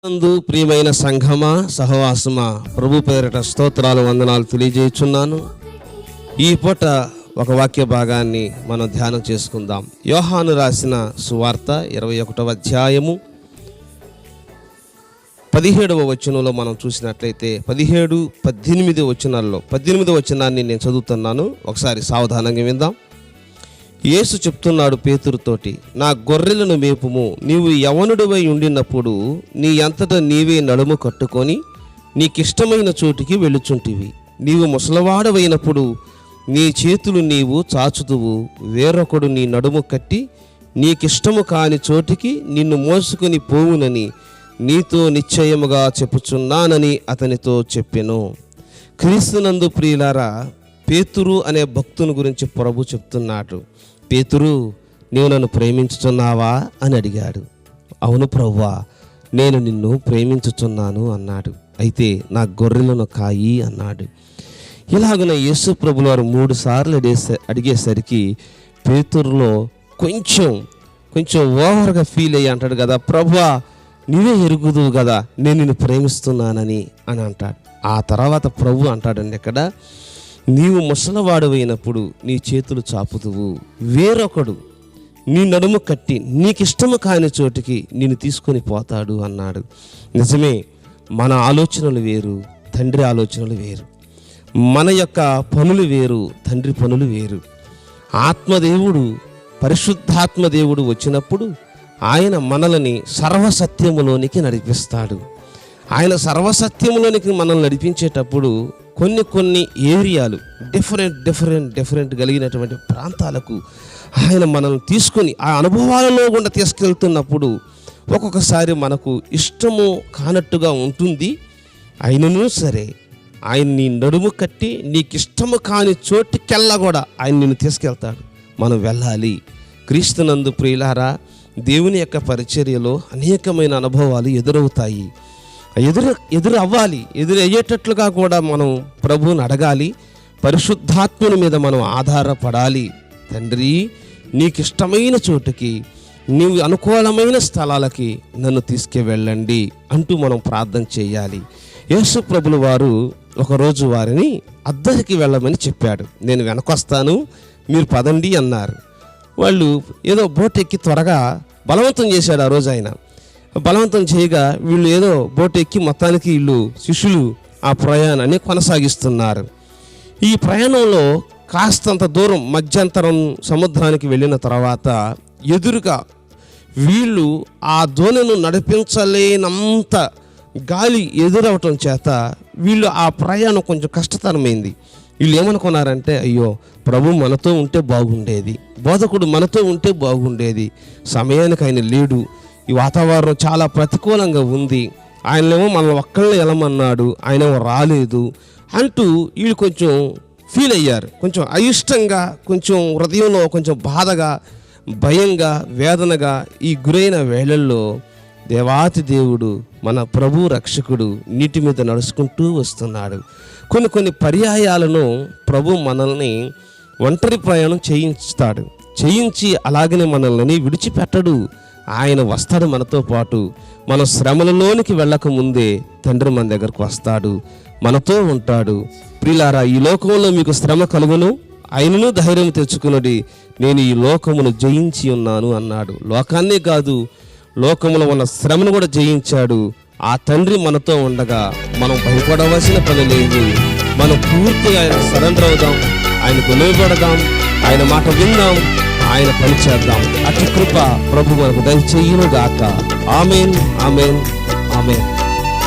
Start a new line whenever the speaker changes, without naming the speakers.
నందు ప్రియమైన సంఘమా, సహవాసమా, ప్రభు పేరిట స్తోత్రాలు, వందనాలు తెలియజేయుచున్నాను. ఈ పూట ఒక వాక్య భాగాన్ని మనం ధ్యానం చేసుకుందాం. యోహాను రాసిన సువార్త 21వ అధ్యాయము 17వ వచనంలో మనం చూసినట్లయితే 17, 18 వచనాల్లో 18వ వచనాన్ని నేను చదువుతున్నాను, ఒకసారి సావధానంగా విందాం. యేసు చెప్తున్నాడు పేతురుతోటి, నా గొర్రెలను మేపుము. నీవు యవనుడివై ఉండినప్పుడు నీ అంతటా నీవే నడుము కట్టుకొని నీకిష్టమైన చోటికి వెళ్ళుచుంటివి. నీవు ముసలవాడవైనప్పుడు నీ చేతులు నీవు చాచుదువు, వేరొకడు నీ నడుము కట్టి నీకిష్టము కాని చోటికి నిన్ను మోసుకొని పోవునని నీతో నిశ్చయముగా చెప్పుచున్నానని అతనితో చెప్పెను. క్రీస్తునందు ప్రియులారా, పేతురు అనే భక్తుని గురించి ప్రభు చెప్తున్నాడు. పేతురు, నీవు నన్ను ప్రేమించుచున్నావా అని అడిగాడు. అవును ప్రభువా, నేను నిన్ను ప్రేమించుచున్నాను అన్నాడు. అయితే నా గొర్రెలను కాయి అన్నాడు. ఇలాగున యేసు ప్రభులు వారు 3 సార్లు అడిగేసరికి పేతురులో కొంచెం ఓవర్గా ఫీల్ అయ్యి అంటాడు కదా, ప్రభువా నీవే ఎరుగుదువు కదా నేను నిన్ను ప్రేమిస్తున్నానని అని అంటాడు. ఆ తర్వాత ప్రభు అంటాడండి ఇక్కడ, నీవు ముసలవాడవైనప్పుడు నీ చేతులు చాపుదువు, వేరొకడు నీ నడుము కట్టి నీకిష్టము కాని చోటికి నిన్ను తీసుకొని పోతాడు అన్నాడు. నిజమే, మన ఆలోచనలు వేరు, తండ్రి ఆలోచనలు వేరు. మన యొక్క పనులు వేరు, తండ్రి పనులు వేరు. ఆత్మదేవుడు, పరిశుద్ధాత్మదేవుడు వచ్చినప్పుడు ఆయన మనల్ని సర్వసత్యములోనికి నడిపిస్తాడు. ఆయన సర్వసత్యములోనికి మనల్ని నడిపించేటప్పుడు కొన్ని ఏరియాలు డిఫరెంట్ కలిగినటువంటి ప్రాంతాలకు ఆయన మనల్ని తీసుకొని ఆ అనుభవాలలో గుండా తీసుకెళ్తున్నప్పుడు ఒక్కొక్కసారి మనకు ఇష్టము కానట్టుగా ఉంటుంది. అయినను సరే ఆయన నీ నడుము కట్టి నీకు ఇష్టము కాని చోటుకెళ్ళా కూడా ఆయన నిన్ను తీసుకెళ్తాడు. మనం వెళ్ళాలి. క్రీస్తునందు ప్రియులారా, దేవుని యొక్క పరిచర్యలో అనేకమైన అనుభవాలు ఎదురవుతాయి. ఎదురు అవ్వాలి. అయ్యేటట్లుగా కూడా మనం ప్రభువుని అడగాలి. పరిశుద్ధాత్మని మీద మనం ఆధారపడాలి. తండ్రి, నీకు ఇష్టమైన చోటుకి, నీవు అనుకూలమైన స్థలాలకి నన్ను తీసుకువెళ్ళండి అంటూ మనం ప్రార్థన చేయాలి. యేసు ప్రభులు వారు ఒకరోజు వారిని అద్దరికి వెళ్ళమని చెప్పాడు. నేను వెనకొస్తాను, మీరు పదండి అన్నారు. వాళ్ళు ఏదో బోట్ ఎక్కి త్వరగా బలవంతం చేశాడు. ఆ రోజు ఆయన బలవంతం చేయగా వీళ్ళు ఏదో బోట్ ఎక్కి మొత్తానికి వీళ్ళు శిష్యులు ఆ ప్రయాణాన్ని కొనసాగిస్తున్నారు. ఈ ప్రయాణంలో కాస్తంత దూరం మధ్యంతరం సముద్రానికి వెళ్ళిన తర్వాత ఎదురుగా వీళ్ళు ఆ దోణిను నడిపించలేనంత గాలి ఎదురవటం చేత వీళ్ళు ఆ ప్రయాణం కొంచెం కష్టతరమైంది. వీళ్ళు ఏమనుకున్నారంటే, అయ్యో ప్రభు మనతో ఉంటే బాగుండేది, బోధకుడు మనతో ఉంటే బాగుండేది, సమయానికి ఆయన లేడు, ఈ వాతావరణం చాలా ప్రతికూలంగా ఉంది, ఆయనేమో మనల్ని ఒక్కళ్ళని వెళ్ళమన్నాడు, ఆయనేమో రాలేదు అంటూ వీళ్ళు కొంచెం ఫీల్ అయ్యారు. కొంచెం అయిష్టంగా, కొంచెం హృదయంలో కొంచెం బాధగా, భయంగా, వేదనగా ఈ గురైన వేళల్లో దేవాతి దేవుడు, మన ప్రభు రక్షకుడు నీటి మీద నడుచుకుంటూ వస్తున్నాడు. కొన్ని పర్యాయాలను ప్రభు మనల్ని ఒంటరి ప్రయాణం చేయించి అలాగనే మనల్ని విడిచిపెట్టడు. ఆయన వస్తాడు మనతో పాటు. మన శ్రమలలోనికి వెళ్ళక ముందే తండ్రి మన దగ్గరకు వస్తాడు, మనతో ఉంటాడు. ప్రియులారా, ఈ లోకంలో మీకు శ్రమ కలుగును, ఆయనను ధైర్యం తెచ్చుకున్నది, నేను ఈ లోకమును జయించి ఉన్నాను అన్నాడు. లోకాన్నే కాదు, లోకములో ఉన్న శ్రమను కూడా జయించాడు. ఆ తండ్రి మనతో ఉండగా మనం భయపడవలసిన పని లేదు. మనం పూర్తిగా ఆయన సరెండర్ అవుదాం, ఆయనకు లోబడదాం, ఆయన మాట విందాం, ఆయన పని చేద్దాం. అటు కృప ప్రభు మనకు దయచేయును గాక. ఆమేన్, ఆమేన్, ఆమేన్.